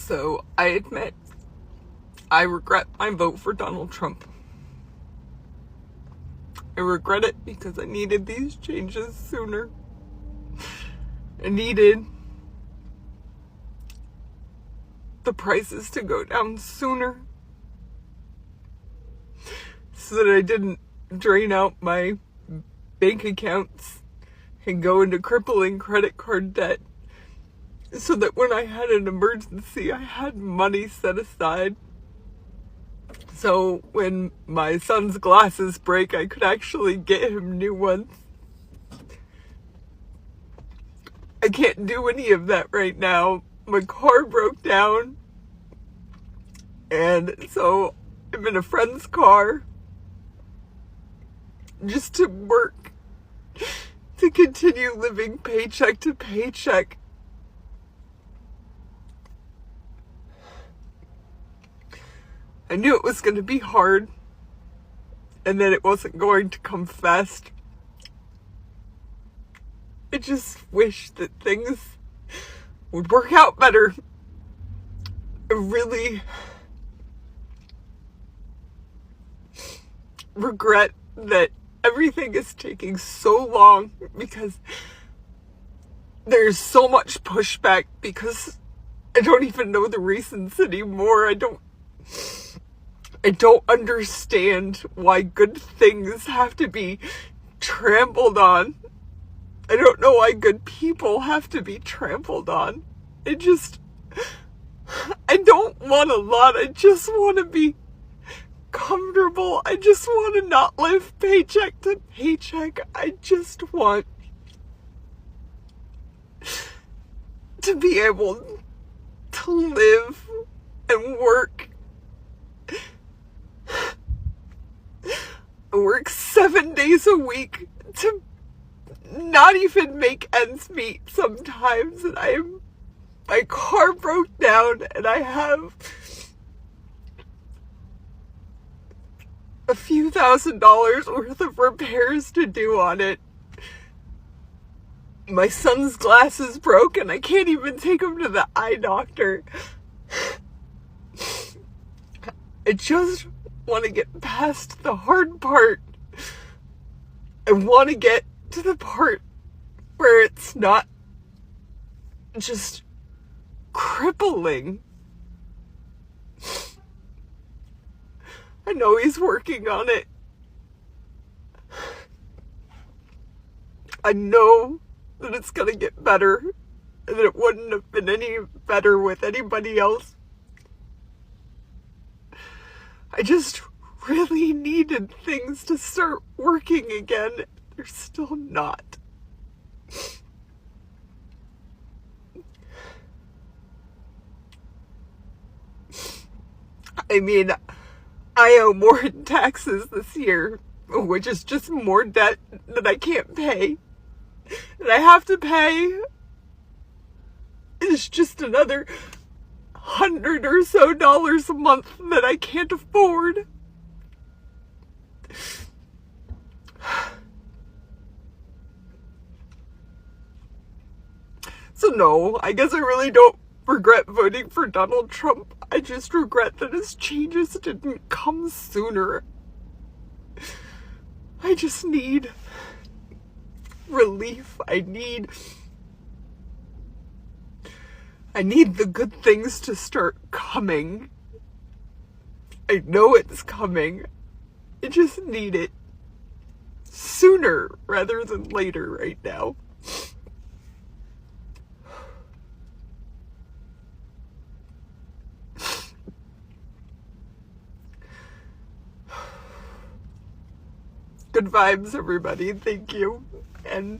So I admit, I regret my vote for Donald Trump. I regret it because I needed these changes sooner. I needed the prices to go down sooner so that I didn't drain out my bank accounts and go into crippling credit card debt, so that when I had an emergency, I had money set aside. So when my son's glasses break, I could actually get him new ones. I can't do any of that right now. My car broke down, and so I'm in a friend's car just to work, to continue living paycheck to paycheck. I knew it was going to be hard, and that it wasn't going to come fast. I just wish that things would work out better. I really regret that everything is taking so long, because there's so much pushback, because I don't even know the reasons anymore. I don't understand why good things have to be trampled on. I don't know why good people have to be trampled on. I don't want a lot. I just want to be comfortable. I just want to not live paycheck to paycheck. I just want to be able to live and work. I work 7 days a week to not even make ends meet sometimes, and my car broke down, and I have a few $1,000s worth of repairs to do on it. My son's glasses broke, and I can't even take him to the eye doctor. I just want to get past the hard part. I want to get to the part where it's not just crippling. I know he's working on it. I know that it's gonna get better, and that it wouldn't have been any better with anybody else. I just really needed things to start working again. They're still not. I mean, I owe more in taxes this year, which is just more debt that I can't pay. And I have to pay. It's just another $100 or so a month that I can't afford. So no, I guess I really don't regret voting for Donald Trump. I just regret that his changes didn't come sooner. I just need relief. I need the good things to start coming. I know it's coming. I just need it sooner rather than later right now. Good vibes, everybody. Thank you. And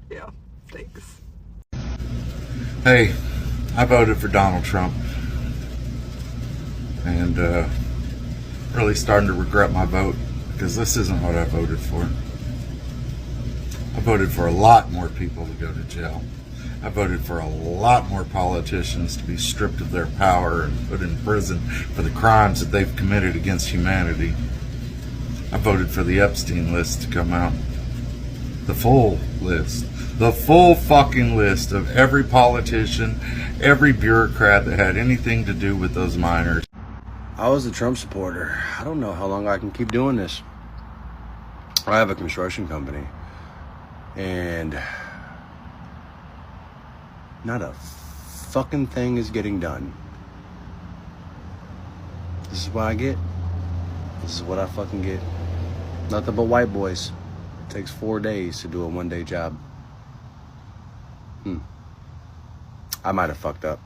yeah, thanks. Hey, I voted for Donald Trump, and really starting to regret my vote, because this isn't what I voted for. I voted for a lot more people to go to jail. I voted for a lot more politicians to be stripped of their power and put in prison for the crimes that they've committed against humanity. I voted for the Epstein list to come out, the full list. the full fucking list of every politician, every bureaucrat that had anything to do with those minors. I was a Trump supporter. I don't know how long I can keep doing this. I have a construction company, and not a fucking thing is getting done. This is what I get. This is what I fucking get. Nothing but white boys. It takes 4 days to do a one-day job. I might have fucked up.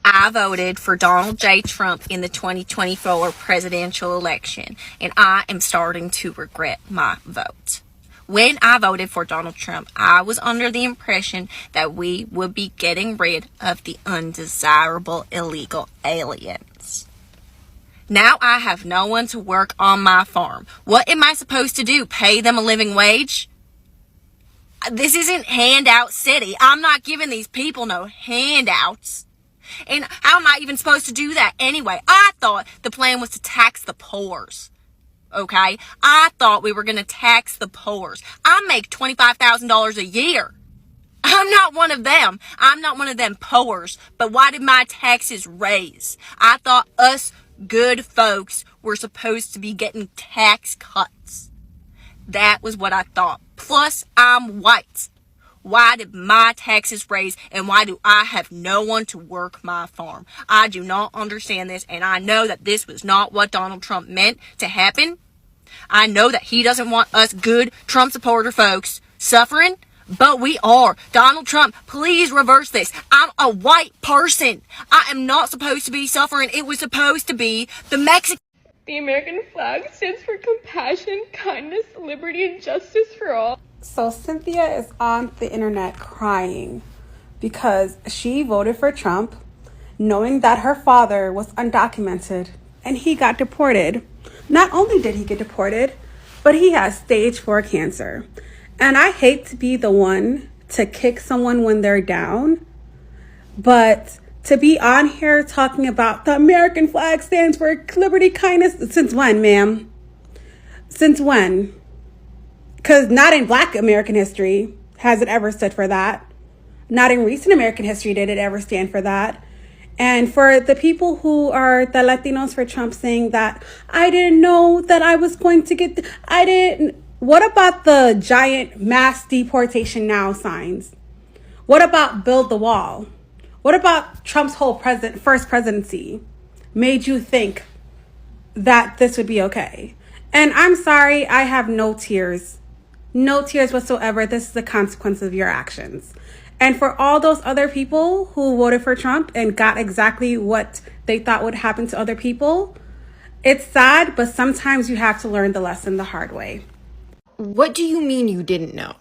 I voted for Donald J. Trump in the 2024 presidential election, and I am starting to regret my vote. When I voted for Donald Trump, I was under the impression that we would be getting rid of the undesirable illegal aliens. Now I have no one to work on my farm. What am I supposed to do? Pay them a living wage? This isn't handout city. I'm not giving these people no handouts. And how am I even supposed to do that anyway? I thought the plan was to tax the poors. Okay? I thought we were going to tax the poors. I make $25,000 a year. I'm not one of them. I'm not one of them poors. But why did my taxes raise? I thought us good folks were supposed to be getting tax cuts. That was what I thought. Plus, I'm white. Why did my taxes raise, and why do I have no one to work my farm? I do not understand this, and I know that this was not what Donald Trump meant to happen. I know that he doesn't want us good Trump supporter folks suffering, but we are. Donald Trump, please reverse this. I'm a white person. I am not supposed to be suffering. It was supposed to be the Mexican. The American flag stands for compassion, kindness, liberty, and justice for all. So Cynthia is on the internet crying because she voted for Trump knowing that her father was undocumented and he got deported. Not only did he get deported, but he has stage 4 cancer. And I hate to be the one to kick someone when they're down, but to be on here talking about the American flag stands for liberty, kindness. Since when, ma'am? Since when? Because not in Black American history has it ever stood for that. Not in recent American history did it ever stand for that. And for the people who are the Latinos for Trump saying that, I didn't know that I was going to get, I didn't. What about the giant mass deportation now signs? What about build the wall? What about Trump's whole first presidency made you think that this would be okay? And I'm sorry, I have no tears. No tears whatsoever. This is the consequence of your actions. And for all those other people who voted for Trump and got exactly what they thought would happen to other people, it's sad, but sometimes you have to learn the lesson the hard way. What do you mean you didn't know?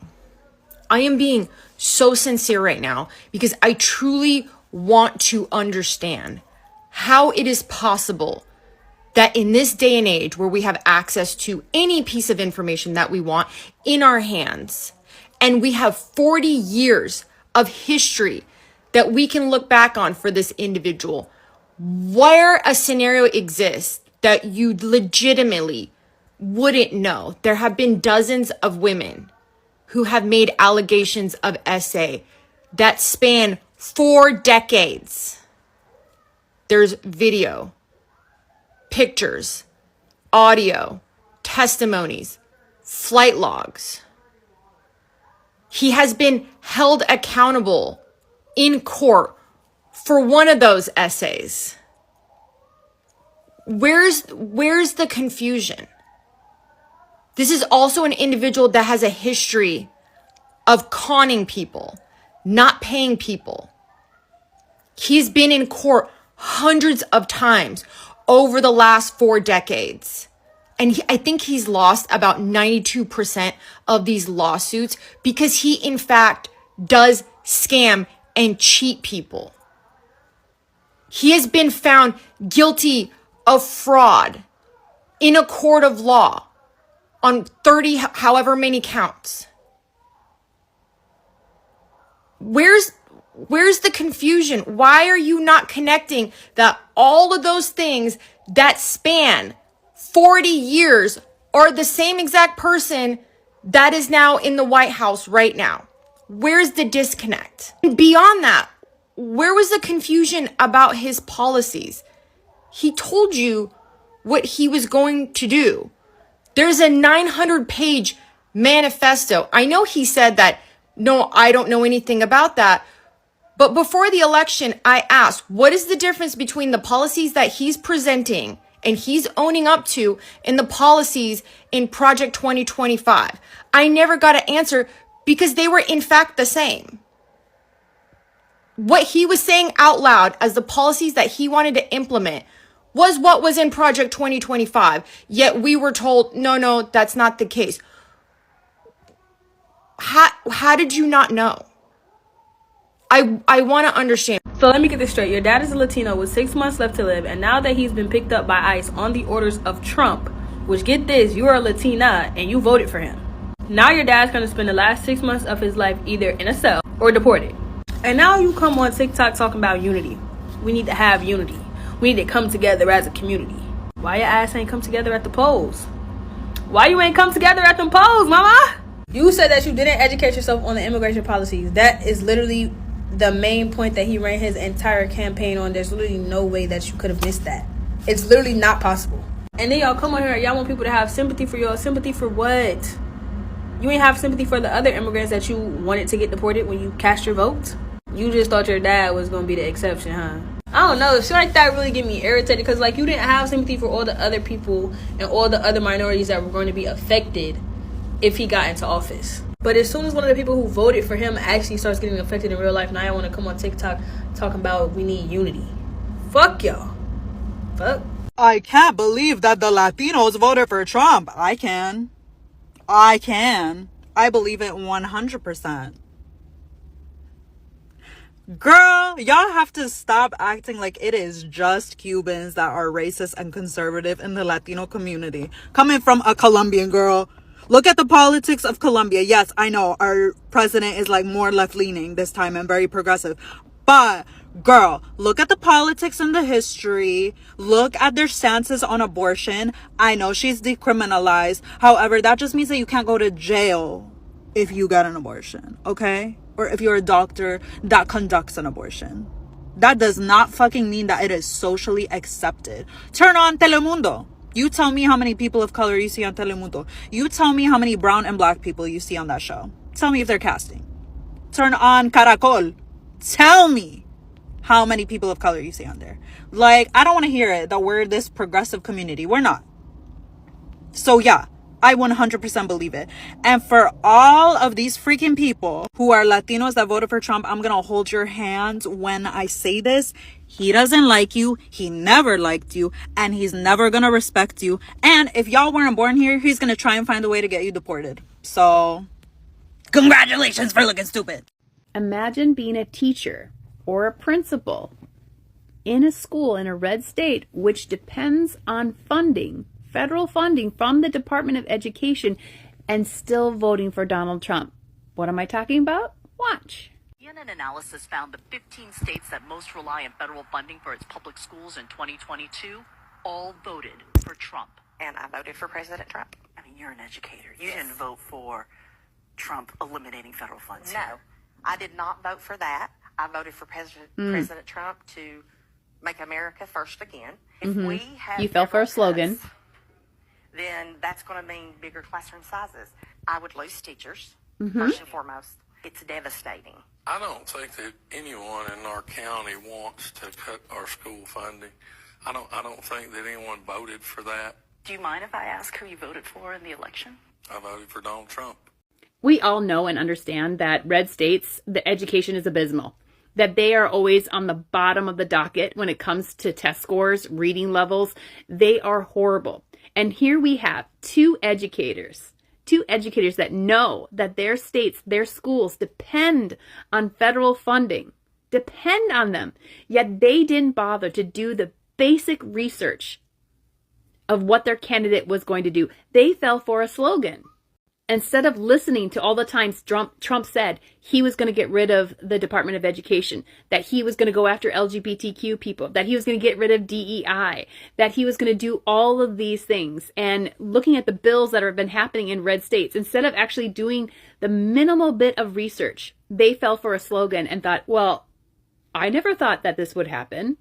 I am being so sincere right now because I truly want to understand how it is possible that in this day and age where we have access to any piece of information that we want in our hands, and we have 40 years of history that we can look back on for this individual, where a scenario exists that you legitimately wouldn't know. There have been dozens of women who have made allegations of SA that span 4 decades. There's video, pictures, audio, testimonies, flight logs. He has been held accountable in court for one of those essays. Where's the confusion? This is also an individual that has a history of conning people, not paying people. He's been in court hundreds of times over the last 4 decades. And I think he's lost about 92% of these lawsuits because he, in fact, does scam and cheat people. He has been found guilty of fraud in a court of law on 30, however many counts. Where's the confusion? Why are you not connecting that all of those things that span 40 years are the same exact person that is now in the White House right now? Where's the disconnect? And beyond that, where was the confusion about his policies? He told you what he was going to do. There's a 900-page manifesto. I know he said that, no, I don't know anything about that. But before the election, I asked, what is the difference between the policies that he's presenting and he's owning up to and the policies in Project 2025? I never got an answer because they were in fact the same. What he was saying out loud as the policies that he wanted to implement was what was in Project 2025. Yet we were told, no, that's not the case. How did you not know? I want to understand. So let me get this straight. Your dad is a Latino with 6 months left to live, and now that he's been picked up by ICE on the orders of Trump, which, get this, you are a Latina and you voted for him. Now your dad's going to spend the last 6 months of his life either in a cell or deported. And now you come on TikTok talking about unity. We need to have unity. We need to come together as a community. Why your ass ain't come together at the polls? Why you ain't come together at them polls, mama? You said that you didn't educate yourself on the immigration policies. That is literally the main point that he ran his entire campaign on. There's literally no way that you could have missed that. It's literally not possible. And then y'all come on here and y'all want people to have sympathy for y'all. Sympathy for what? You ain't have sympathy for the other immigrants that you wanted to get deported when you cast your vote? You just thought your dad was going to be the exception, huh? I don't know. Shit like that really get me irritated because, like, you didn't have sympathy for all the other people and all the other minorities that were going to be affected if he got into office. But as soon as one of the people who voted for him actually starts getting affected in real life, now I want to come on TikTok talking about we need unity. Fuck y'all. Fuck. I can't believe that the Latinos voted for Trump. I can. I believe it 100%. Girl, y'all have to stop acting like it is just Cubans that are racist and conservative in the Latino community. Coming from a Colombian girl. Look at the politics of Colombia. Yes, I know our president is like more left-leaning this time and very progressive. But, girl, look at the politics and the history. Look at their stances on abortion. I know she's decriminalized. However, that just means that you can't go to jail if you get an abortion, okay? Or if you're a doctor that conducts an abortion. That does not fucking mean that it is socially accepted. Turn on Telemundo. You tell me how many people of color you see on Telemundo. You tell me how many brown and black people you see on that show. Tell me if they're casting. Turn on Caracol. Tell me how many people of color you see on there. Like, I don't want to hear it that we're this progressive community. We're not. So yeah, I 100% believe it. And for all of these freaking people who are Latinos that voted for Trump, I'm going to hold your hands when I say this. He doesn't like you. He never liked you. And he's never going to respect you. And if y'all weren't born here, he's going to try and find a way to get you deported. So, congratulations for looking stupid. Imagine being a teacher or a principal in a school in a red state, which depends on funding, federal funding from the Department of Education, and still voting for Donald Trump. What am I talking about? Watch. CNN analysis found the 15 states that most rely on federal funding for its public schools in 2022 all voted for Trump. And I voted for President Trump. I mean, you're an educator. You didn't vote for Trump eliminating federal funds. No, I did not vote for that. I voted for President Trump to make America first again. If we have You fell for a slogan. cuts, then that's going to mean bigger classroom sizes. I would lose teachers, first and foremost. It's devastating. I don't think that anyone in our county wants to cut our school funding. I don't think that anyone voted for that. Do you mind if I ask who you voted for in the election? I voted for Donald Trump. We all know and understand that red states, the education is abysmal. That they are always on the bottom of the docket when it comes to test scores, reading levels. They are horrible. And here we have two educators that know that their states, their schools depend on federal funding, depend on them. Yet they didn't bother to do the basic research of what their candidate was going to do. They fell for a slogan. Instead of listening to all the times Trump said he was going to get rid of the Department of Education, that he was going to go after LGBTQ people, that he was going to get rid of DEI, that he was going to do all of these things, and looking at the bills that have been happening in red states, instead of actually doing the minimal bit of research They fell for a slogan and thought, well, I never thought that this would happen.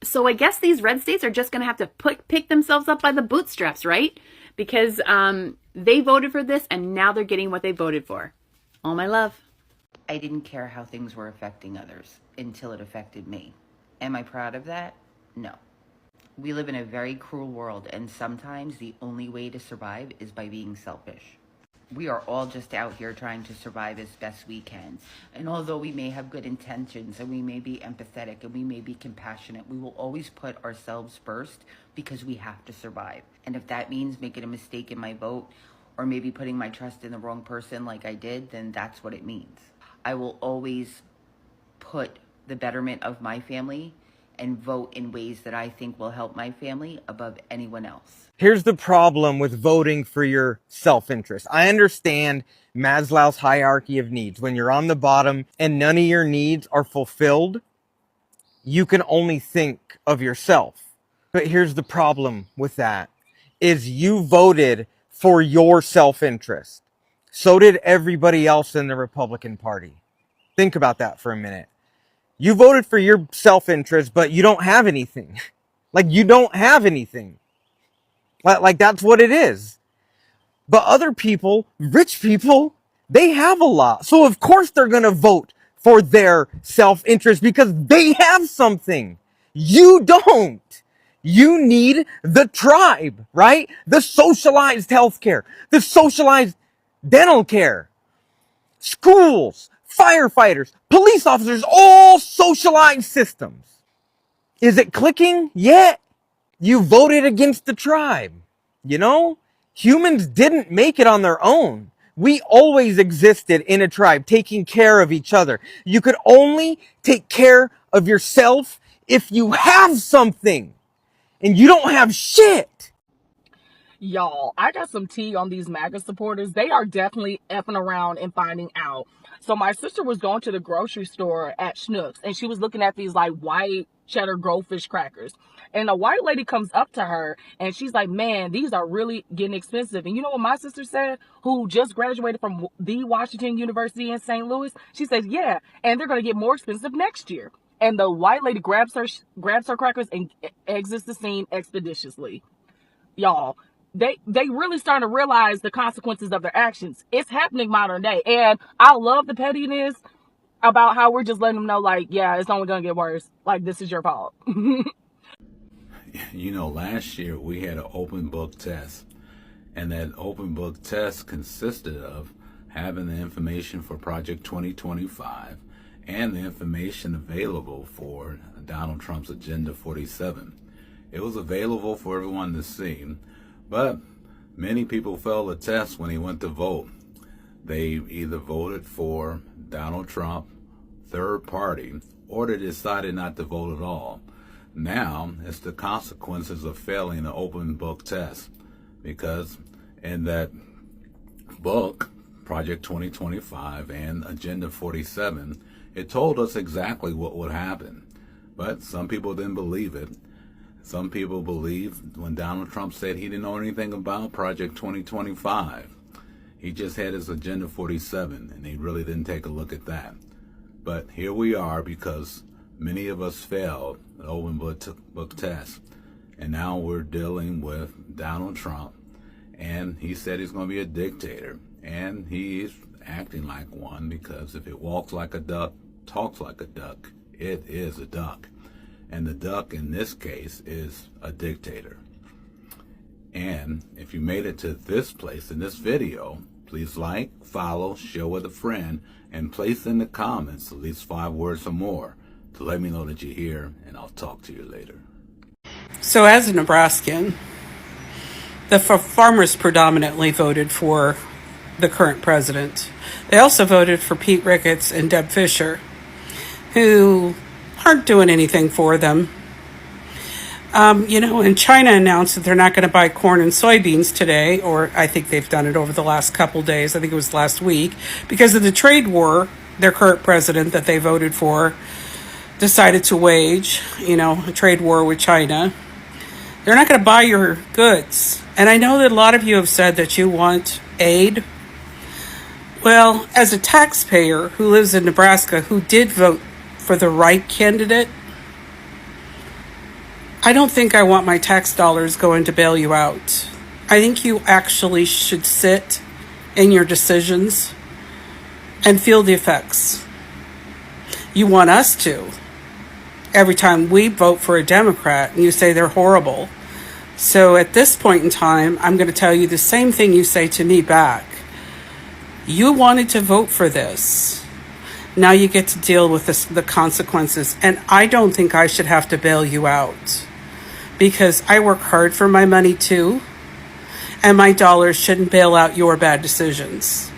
So I guess these red states are just going to have to pick themselves up by the bootstraps, right? Because they voted for this and now they're getting what they voted for. All my love. I didn't care how things were affecting others until it affected me. Am I proud of that? No. We live in a very cruel world, and sometimes the only way to survive is by being selfish. We are all just out here trying to survive as best we can. And although we may have good intentions and we may be empathetic and we may be compassionate, we will always put ourselves first because we have to survive. And if that means making a mistake in my vote or maybe putting my trust in the wrong person like I did, then that's what it means. I will always put the betterment of my family and vote in ways that I think will help my family above anyone else. Here's the problem with voting for your self-interest. I understand Maslow's hierarchy of needs. When you're on the bottom and none of your needs are fulfilled, you can only think of yourself. But here's the problem with that, is you voted for your self-interest. So did everybody else in the Republican Party. Think about that for a minute. You voted for your self-interest, but you don't have anything. Like, you don't have anything. Like, that's what it is. But other people, rich people, they have a lot. So, of course, they're going to vote for their self-interest because they have something. You don't. You need the tribe, right? The socialized healthcare, the socialized dental care, schools, firefighters, police officers, all socialized systems. Is it clicking yet? You voted against the tribe. You know, humans didn't make it on their own. We always existed in a tribe, taking care of each other. You could only take care of yourself if you have something, and you don't have shit. Y'all, I got some tea on these MAGA supporters. They are definitely effing around and finding out. So my sister was going to the grocery store at Schnucks, and she was looking at these like white cheddar goldfish crackers. And a white lady comes up to her and she's like, man, these are really getting expensive. And you know what my sister said, who just graduated from the Washington University in St. Louis? She says, yeah, and they're going to get more expensive next year. And the white lady grabs her crackers and exits the scene expeditiously. Y'all, they really starting to realize the consequences of their actions. It's happening modern day. And I love the pettiness about how we're just letting them know, like, yeah, it's only going to get worse. Like, this is your fault. You know, last year we had an open book test, and that open book test consisted of having the information for Project 2025 and the information available for Donald Trump's Agenda 47. It was available for everyone to see, but many people failed the test when he went to vote. They either voted for Donald Trump, third party, or they decided not to vote at all. Now, it's the consequences of failing the open book test, because in that book, Project 2025 and Agenda 47, it told us exactly what would happen. But some people didn't believe it. Some people believed when Donald Trump said he didn't know anything about Project 2025. He just had his Agenda 47, and he really didn't take a look at that. But here we are, because many of us failed the open book test. And now we're dealing with Donald Trump. And he said he's going to be a dictator. And he's acting like one, because if it walks like a duck, talks like a duck, it is a duck. And the duck in this case is a dictator. And if you made it to this place in this video, please like, follow, share with a friend, and place in the comments at least 5 words or more to let me know that you're here, and I'll talk to you later. So as a Nebraskan, the farmers predominantly voted for the current president. They also voted for Pete Ricketts and Deb Fischer, who aren't doing anything for them. And China announced that they're not going to buy corn and soybeans today, or I think they've done it over the last couple days. I think it was last week, because of the trade war their current president that they voted for decided to wage, a trade war with China. They're not going to buy your goods. And I know that a lot of you have said that you want aid. Well, as a taxpayer who lives in Nebraska who did vote for the right candidate, I don't think I want my tax dollars going to bail you out. I think you actually should sit in your decisions and feel the effects. You want us to. Every time we vote for a Democrat and you say they're horrible. So at this point in time, I'm going to tell you the same thing you say to me back. You wanted to vote for this. Now you get to deal with the consequences. And I don't think I should have to bail you out. Because I work hard for my money too. And my dollars shouldn't bail out your bad decisions.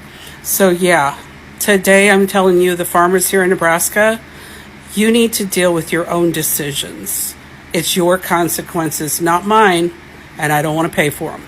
So yeah, today I'm telling you, the farmers here in Nebraska, you need to deal with your own decisions. It's your consequences, not mine. And I don't want to pay for them.